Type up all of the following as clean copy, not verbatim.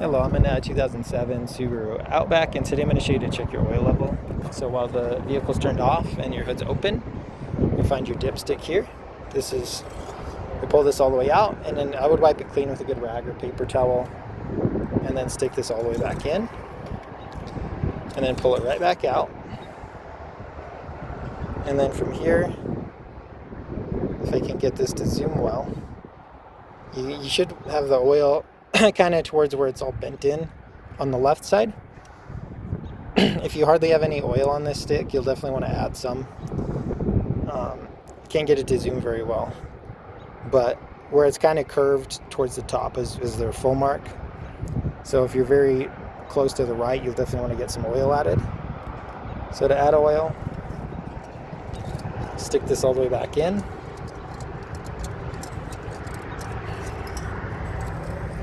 Hello, I'm in a 2007 Subaru Outback, and today I'm going to show you to check your oil level. So while the vehicle's turned off and your hood's open, you find your dipstick here. You pull this all the way out, and then I would wipe it clean with a good rag or paper towel, and then stick this all the way back in, and then pull it right back out. And then from here, if I can get this to zoom well, you should have the oil kind of towards where it's all bent in on the left side. If you hardly have any oil on this stick, you'll definitely want to add some. Can't get it to zoom very well, but where it's kind of curved towards the top is their full mark. So if you're very close to the right, you'll definitely want to get some oil added. So to add oil, stick this all the way back in.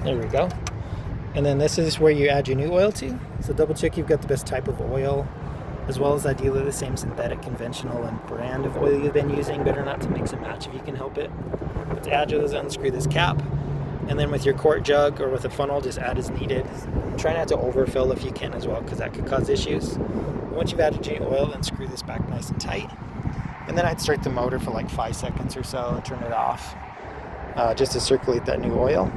There we go. And then this is where you add your new oil to. So double check you've got the best type of oil, as well as ideally the same synthetic, conventional, and brand of oil you've been using. Better not to mix and match if you can help it. But to add to this, unscrew this cap. And then with your quart jug or with a funnel, just add as needed. Try not to overfill if you can as well, because that could cause issues. Once you've added your oil, then screw this back nice and tight. And then I'd start the motor for like 5 seconds or so and turn it off, just to circulate that new oil.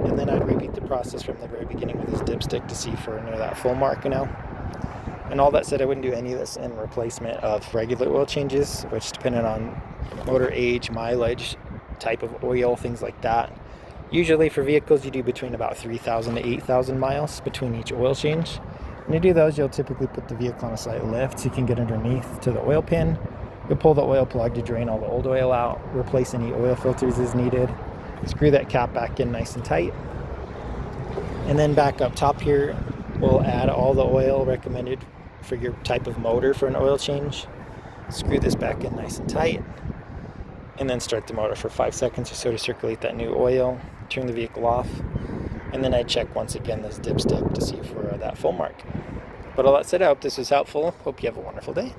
And then I'd repeat the process from the very beginning with this dipstick to see for near that full mark, And all that said, I wouldn't do any of this in replacement of regular oil changes, which depending on motor age, mileage, type of oil, things like that. Usually for vehicles, you do between about 3,000 to 8,000 miles between each oil change. When you do those, you'll typically put the vehicle on a slight lift so you can get underneath to the oil pan. You'll pull the oil plug to drain all the old oil out, replace any oil filters as needed. Screw that cap back in nice and tight. And then back up top here, we'll add all the oil recommended for your type of motor for an oil change. Screw this back in nice and tight. And then start the motor for 5 seconds or so to circulate that new oil. Turn the vehicle off. And then I check once again this dipstick to see for that full mark. But all that said, I hope this was helpful. Hope you have a wonderful day.